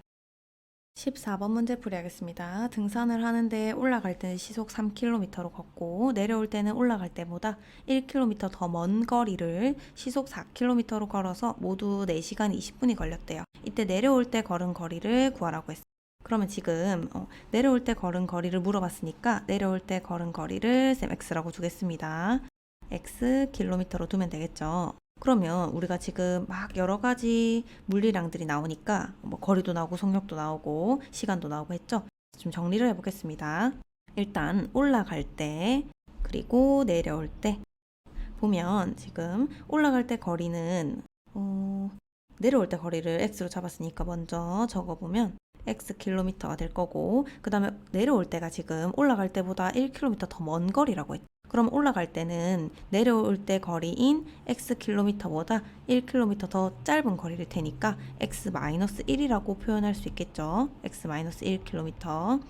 14번 문제 풀이하겠습니다. 등산을 하는데 올라갈 때는 시속 3km로 걷고 내려올 때는 올라갈 때보다 1km 더 먼 거리를 시속 4km로 걸어서 모두 4시간 20분이 걸렸대요. 이때 내려올 때 걸은 거리를 구하라고 했어요. 그러면 지금 내려올 때 걸은 거리를 물어봤으니까 내려올 때 걸은 거리를 쌤 x라고 주겠습니다. x 킬로미터로 두면 되겠죠. 그러면 우리가 지금 막 여러 가지 물리량들이 나오니까 뭐 거리도 나오고 속력도 나오고 시간도 나오고 했죠. 좀 정리를 해보겠습니다. 일단 올라갈 때 그리고 내려올 때 보면 지금 올라갈 때 거리는 내려올 때 거리를 x로 잡았으니까 먼저 적어보면 x 킬로미터가 될 거고 그 다음에 내려올 때가 지금 올라갈 때보다 1km 더 먼 거리라고 했죠. 그럼 올라갈 때는 내려올 때 거리인 x 킬로미터보다 1km 더 짧은 거리일 테니까 x-1이라고 표현할 수 있겠죠. x-1km.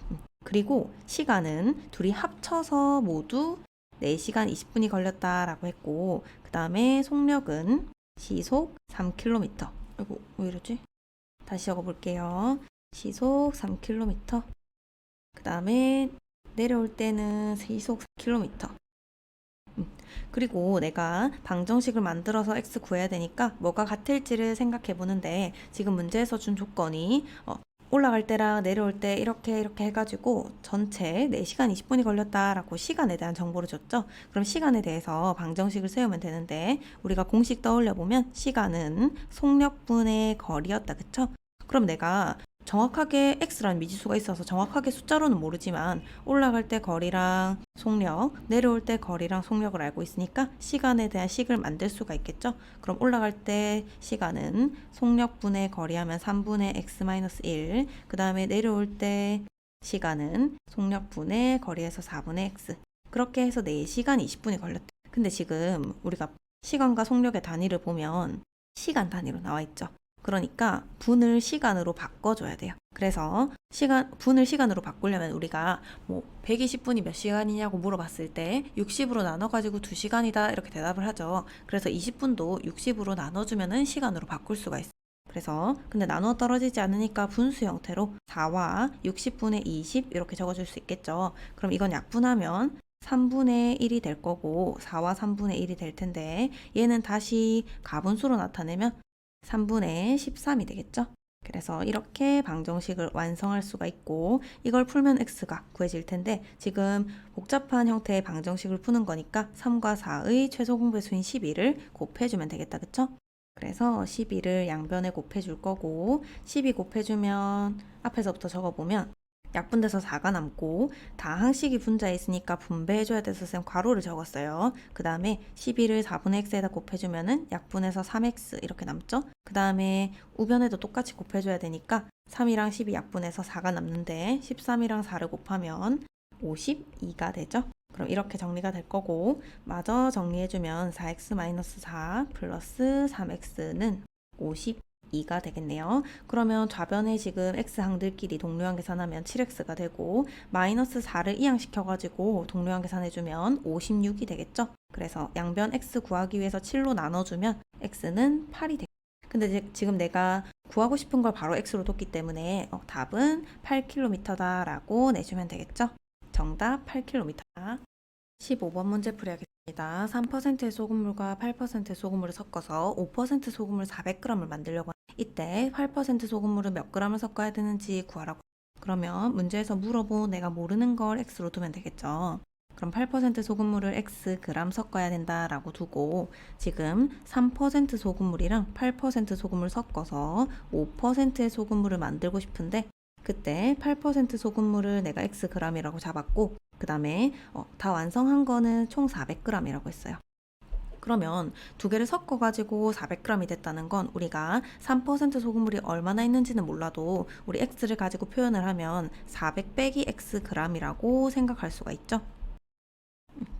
그리고 시간은 둘이 합쳐서 모두 4시간 20분이 걸렸다라고 했고 그 다음에 속력은 시속 3km. 아이고 왜 이러지? 다시 적어볼게요. 시속 3km. 그 다음에 내려올 때는 시속 4km. 그리고 내가 방정식을 만들어서 x 구해야 되니까 뭐가 같을지를 생각해 보는데 지금 문제에서 준 조건이 올라갈 때랑 내려올 때 이렇게 해가지고 전체 4시간 20분이 걸렸다라고 시간에 대한 정보를 줬죠. 그럼 시간에 대해서 방정식을 세우면 되는데 우리가 공식 떠올려 보면 시간은 속력분의 거리였다. 그쵸? 그럼 내가 정확하게 x라는 미지수가 있어서 정확하게 숫자로는 모르지만 올라갈 때 거리랑 속력, 내려올 때 거리랑 속력을 알고 있으니까 시간에 대한 식을 만들 수가 있겠죠. 그럼 올라갈 때 시간은 속력분의 거리하면 3분의 x-1, 그 다음에 내려올 때 시간은 속력분의 거리에서 4분의 x. 그렇게 해서 4시간 20분이 걸렸대. 근데 지금 우리가 시간과 속력의 단위를 보면 시간 단위로 나와 있죠. 그러니까 분을 시간으로 바꿔줘야 돼요. 그래서 분을 시간으로 바꾸려면 우리가 뭐 120분이 몇 시간이냐고 물어봤을 때 60으로 나눠가지고 2시간이다 이렇게 대답을 하죠. 그래서 20분도 60으로 나눠주면은 시간으로 바꿀 수가 있어요. 그래서 근데 나누어 떨어지지 않으니까 분수 형태로 4와 60분의 20 이렇게 적어줄 수 있겠죠. 그럼 이건 약분하면 3분의 1이 될 거고 4와 3분의 1이 될 텐데 얘는 다시 가분수로 나타내면 3분의 13이 되겠죠. 그래서 이렇게 방정식을 완성할 수가 있고 이걸 풀면 x가 구해질 텐데 지금 복잡한 형태의 방정식을 푸는 거니까 3과 4의 최소 공배수인 12를 곱해주면 되겠다. 그쵸? 그래서 12를 양변에 곱해줄 거고 12 곱해주면 앞에서부터 적어보면 약분돼서 4가 남고 다 항식이 분자에 있으니까 분배해줘야 돼서 쌤 괄호를 적었어요. 그 다음에 12를 4분의 x에다 곱해주면은 약분해서 3x 이렇게 남죠. 그 다음에 우변에도 똑같이 곱해줘야 되니까 3이랑 12 약분해서 4가 남는데 13이랑 4를 곱하면 52가 되죠. 그럼 이렇게 정리가 될 거고 마저 정리해주면 4x-4 플러스 3x는 52가 되겠네요. 그러면 좌변에 지금 x항들끼리 동료항 계산하면 7x가 되고 마이너스 4를 이항시켜가지고 동료항 계산해주면 56이 되겠죠. 그래서 양변 x 구하기 위해서 7로 나눠주면 x는 8이 되겠죠. 근데 지금 내가 구하고 싶은 걸 바로 x로 뒀기 때문에 답은 8km다 라고 내주면 되겠죠. 정답 8km다. 15번 문제 풀이하겠습니다. 3%의 소금물과 8%의 소금물을 섞어서 5% 소금물 400g을 만들려고 합니다. 이때 8% 소금물은 몇 g을 섞어야 되는지 구하라고. 그러면 문제에서 물어본 내가 모르는 걸 x로 두면 되겠죠. 그럼 8% 소금물을 x g 섞어야 된다라고 두고 지금 3% 소금물이랑 8% 소금물 섞어서 5%의 소금물을 만들고 싶은데 그때 8% 소금물을 내가 x g이라고 잡았고 그 다음에 다 완성한 거는 총 400g이라고 했어요. 그러면 두 개를 섞어가지고 400g이 됐다는 건 우리가 3% 소금물이 얼마나 있는지는 몰라도 우리 x를 가지고 표현을 하면 400 빼기 x g이라고 생각할 수가 있죠.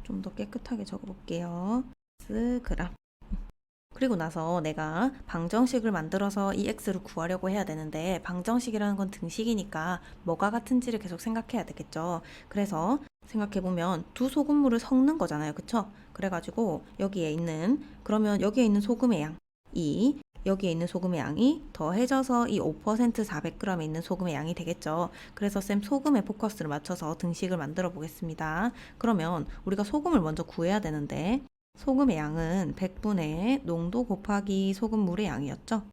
좀 더 깨끗하게 적어볼게요. x g. 그리고 나서 내가 방정식을 만들어서 이 x를 구하려고 해야 되는데 방정식이라는 건 등식이니까 뭐가 같은지를 계속 생각해야 되겠죠. 그래서 생각해보면 두 소금물을 섞는 거잖아요. 그쵸? 그래가지고 그러면 여기에 있는 소금의 양, 여기에 있는 소금의 양이 더해져서 이 5% 400g에 있는 소금의 양이 되겠죠. 그래서 쌤 소금에 포커스를 맞춰서 등식을 만들어 보겠습니다. 그러면 우리가 소금을 먼저 구해야 되는데 소금의 양은 100분의 농도 곱하기 소금물의 양이었죠.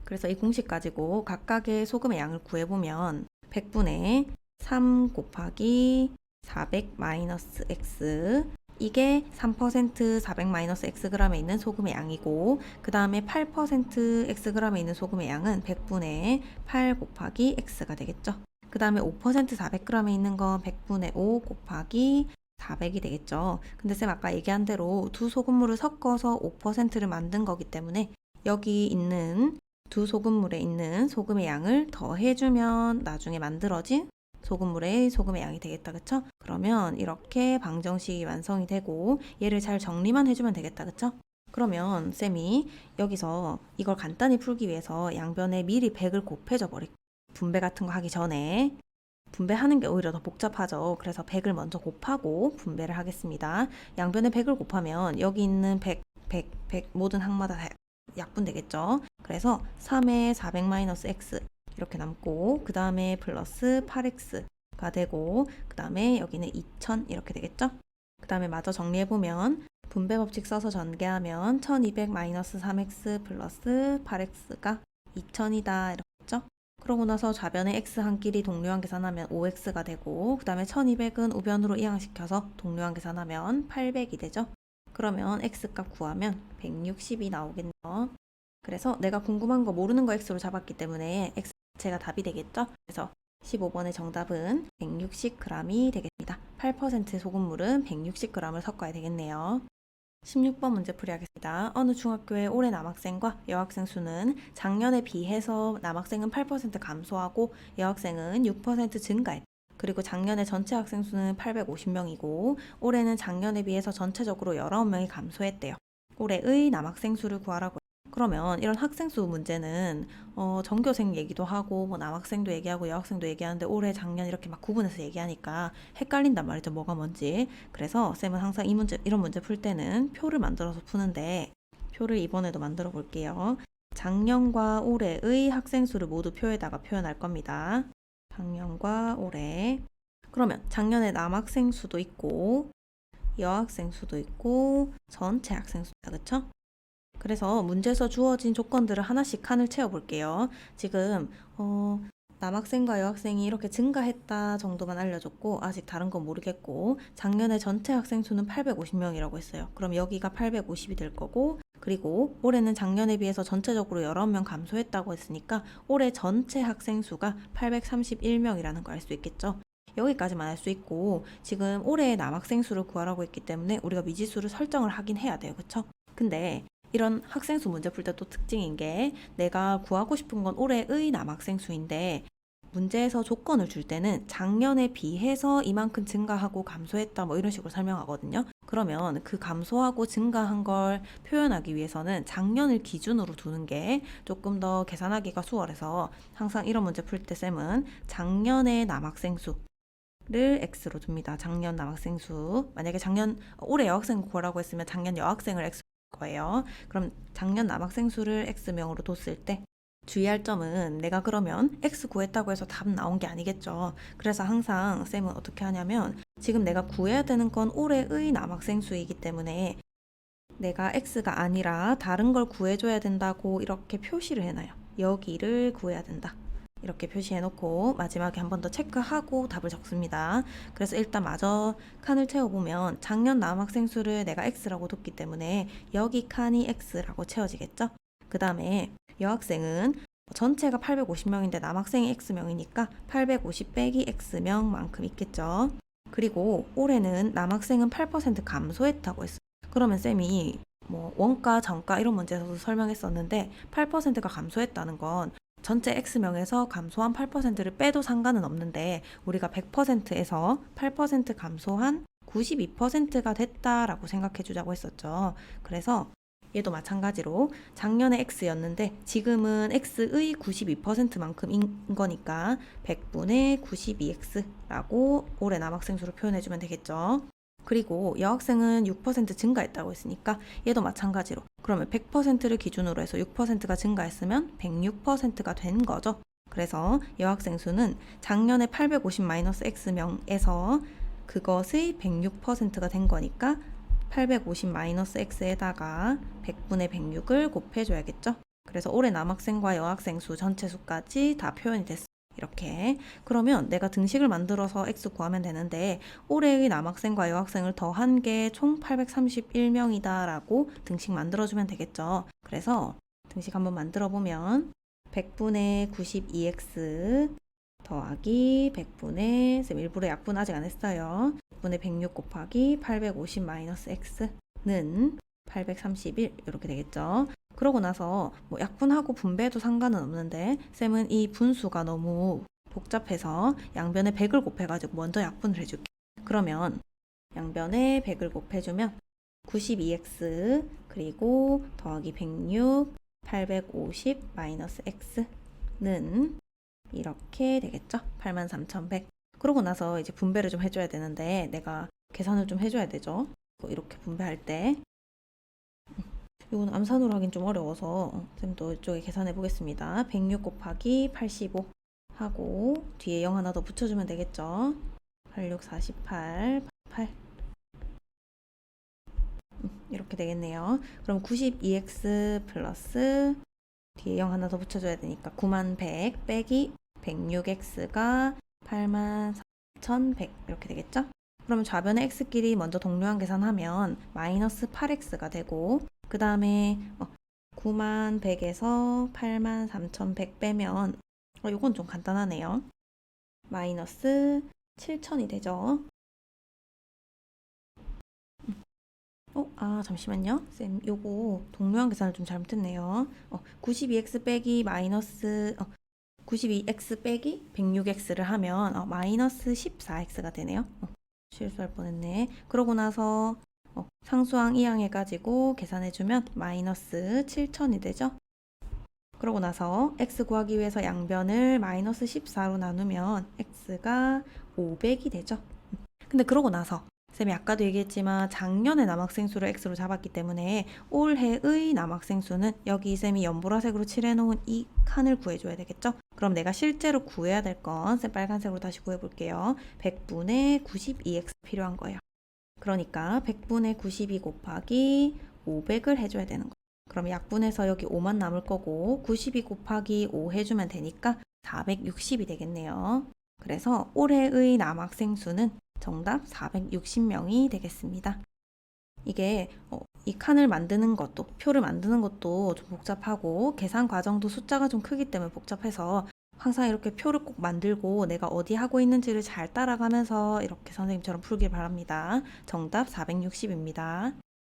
그래서 이 공식 가지고 각각의 소금의 양을 구해보면 100분의 3 곱하기 400 마이너스 x 이게 3% 400 마이너스 xg에 있는 소금의 양이고 그 다음에 8% xg에 있는 소금의 양은 100분의 8 곱하기 x가 되겠죠. 그 다음에 5% 400g에 있는 건 100분의 5 곱하기 400이 되겠죠. 근데 쌤 아까 얘기한 대로 두 소금물을 섞어서 5%를 만든 거기 때문에 여기 있는 두 소금물에 있는 소금의 양을 더해주면 나중에 만들어진 소금물의 소금의 양이 되겠다. 그쵸? 그러면 이렇게 방정식이 완성이 되고 얘를 잘 정리만 해주면 되겠다. 그쵸? 그러면 쌤이 여기서 이걸 간단히 풀기 위해서 양변에 미리 100을 곱해줘 버릴게요. 분배 같은 거 하기 전에 분배하는 게 오히려 더 복잡하죠. 그래서 100을 먼저 곱하고 분배를 하겠습니다. 양변에 100을 곱하면 여기 있는 100 모든 항마다 다 약분되겠죠. 그래서 3에 400-x 이렇게 남고 그 다음에 플러스 8x가 되고 그 다음에 여기는 2000 이렇게 되겠죠. 그 다음에 마저 정리해보면 분배 법칙 써서 전개하면 1200-3x 플러스 8x가 2000이다 이렇게 했죠. 그러고 나서 좌변에 x 한 끼리 동료항 계산하면 5x가 되고 그 다음에 1200은 우변으로 이항시켜서 동료항 계산하면 800이 되죠. 그러면 x값 구하면 160이 나오겠네요. 그래서 내가 궁금한 거 모르는 거 x로 잡았기 때문에 x 자체가 답이 되겠죠. 그래서 15번의 정답은 160g이 되겠습니다. 8% 소금물은 160g을 섞어야 되겠네요. 16번 문제 풀이하겠습니다. 어느 중학교의 올해 남학생과 여학생 수는 작년에 비해서 남학생은 8% 감소하고 여학생은 6% 증가했다. 그리고 작년에 전체 학생 수는 850명이고 올해는 작년에 비해서 전체적으로 19명이 감소했대요. 올해의 남학생 수를 구하라고. 그러면 이런 학생 수 문제는 전교생 얘기도 하고 뭐 남학생도 얘기하고 여학생도 얘기하는데 올해 작년 이렇게 막 구분해서 얘기하니까 헷갈린단 말이죠. 뭐가 뭔지. 그래서 쌤은 항상 이런 문제 풀 때는 표를 만들어서 푸는데 표를 이번에도 만들어 볼게요. 작년과 올해의 학생 수를 모두 표에다가 표현할 겁니다. 작년과 올해. 그러면 작년에 남학생 수도 있고 여학생 수도 있고 전체 학생 수다. 그쵸? 그래서 문제에서 주어진 조건들을 하나씩 칸을 채워볼게요. 지금 남학생과 여학생이 이렇게 증가했다 정도만 알려줬고 아직 다른 건 모르겠고 작년에 전체 학생 수는 850명이라고 했어요. 그럼 여기가 850이 될 거고 그리고 올해는 작년에 비해서 전체적으로 11명 감소했다고 했으니까 올해 전체 학생 수가 831명이라는 걸 알 수 있겠죠. 여기까지만 알 수 있고 지금 올해의 남학생 수를 구하라고 했기 때문에 우리가 미지수를 설정을 하긴 해야 돼요. 그쵸? 근데 이런 학생 수 문제 풀 때 또 특징인 게 내가 구하고 싶은 건 올해의 남학생 수인데 문제에서 조건을 줄 때는 작년에 비해서 이만큼 증가하고 감소했다 뭐 이런 식으로 설명하거든요. 그러면 그 감소하고 증가한 걸 표현하기 위해서는 작년을 기준으로 두는 게 조금 더 계산하기가 수월해서 항상 이런 문제 풀 때 쌤은 작년의 남학생 수를 x로 둡니다. 작년 남학생 수. 만약에 올해 여학생 구하라고 했으면 작년 여학생을 x로 둘 거예요. 그럼 작년 남학생 수를 x명으로 뒀을 때 주의할 점은 내가 그러면 x 구했다고 해서 답 나온 게 아니겠죠. 그래서 항상 쌤은 어떻게 하냐면 지금 내가 구해야 되는 건 올해의 남학생 수이기 때문에 내가 x가 아니라 다른 걸 구해줘야 된다고 이렇게 표시를 해놔요. 여기를 구해야 된다. 이렇게 표시해놓고 마지막에 한 번 더 체크하고 답을 적습니다. 그래서 일단 마저 칸을 채워보면 작년 남학생 수를 내가 x라고 뒀기 때문에 여기 칸이 x라고 채워지겠죠. 그 다음에 여학생은 전체가 850명인데 남학생이 x명이니까 850 빼기 x명만큼 있겠죠. 그리고 올해는 남학생은 8% 감소했다고 했어요. 그러면 쌤이 뭐 원가, 정가 이런 문제에서도 설명했었는데 8%가 감소했다는 건 전체 x명에서 감소한 8%를 빼도 상관은 없는데 우리가 100%에서 8% 감소한 92%가 됐다라고 생각해 주자고 했었죠. 그래서 얘도 마찬가지로 작년에 x였는데 지금은 x의 92%만큼인 거니까 100분의 92x라고 올해 남학생 수를 표현해주면 되겠죠. 그리고 여학생은 6% 증가했다고 했으니까 얘도 마찬가지로 그러면 100%를 기준으로 해서 6%가 증가했으면 106%가 된 거죠. 그래서 여학생 수는 작년에 850-x명에서 그것의 106%가 된 거니까 850-x에다가 100분의 106을 곱해줘야겠죠. 그래서 올해 남학생과 여학생 수 전체 수까지 다 표현이 됐어요. 이렇게. 그러면 내가 등식을 만들어서 x 구하면 되는데 올해의 남학생과 여학생을 더한 게 총 831명이다 라고 등식 만들어주면 되겠죠. 그래서 등식 한번 만들어 보면 100분의 92x 더하기 100분의 쌤 일부러 약분 아직 안 했어요. 100분의 106 곱하기 850-x는 831 이렇게 되겠죠. 그러고 나서 뭐 약분하고 분배도 상관은 없는데 쌤은 이 분수가 너무 복잡해서 양변에 100을 곱해가지고 먼저 약분을 해줄게. 그러면 양변에 100을 곱해주면 92x 그리고 더하기 106 850-x는 이렇게 되겠죠. 83,100. 그러고 나서 이제 분배를 좀 해줘야 되는데 내가 계산을 좀 해줘야 되죠. 이렇게 분배할 때 이건 암산으로 하긴 좀 어려워서 쌤도 이쪽에 계산해 보겠습니다. 106 곱하기 85 하고 뒤에 0 하나 더 붙여주면 되겠죠. 86, 48, 8 이렇게 되겠네요. 그럼 92x 플러스 뒤에 0 하나 더 붙여줘야 되니까 9100 빼기 106x가 84,100 이렇게 되겠죠? 그러면 좌변의 x끼리 먼저 동료한 계산하면 마이너스 8x가 되고 그 다음에 9100에서 83,100 빼면 이건 좀 간단하네요. 마이너스 7,000이 되죠. 잠시만요. 쌤, 요거 동료한 계산을 좀 잘못했네요. 92x 빼기 마이너스 92x 빼기 106x를 하면 마이너스 14x가 되네요. 실수할 뻔했네. 그러고 나서 상수항 이항 해가지고 계산해주면 마이너스 7,000이 되죠. 그러고 나서 x 구하기 위해서 양변을 마이너스 14로 나누면 x가 500이 되죠. 근데 그러고 나서 쌤이 아까도 얘기했지만 작년에 남학생 수를 x로 잡았기 때문에 올해의 남학생 수는 여기 쌤이 연보라색으로 칠해놓은 이 칸을 구해줘야 되겠죠? 그럼 내가 실제로 구해야 될 건 쌤 빨간색으로 다시 구해볼게요. 100분의 92x 필요한 거예요. 그러니까 100분의 92 곱하기 500을 해줘야 되는 거예요. 그럼 약분해서 여기 5만 남을 거고 92 곱하기 5 해주면 되니까 460이 되겠네요. 그래서 올해의 남학생 수는 정답 460명이 되겠습니다. 이게 이 칸을 만드는 것도 표를 만드는 것도 좀 복잡하고 계산 과정도 숫자가 좀 크기 때문에 복잡해서 항상 이렇게 표를 꼭 만들고 내가 어디 하고 있는지를 잘 따라가면서 이렇게 선생님처럼 풀길 바랍니다. 정답 460입니다.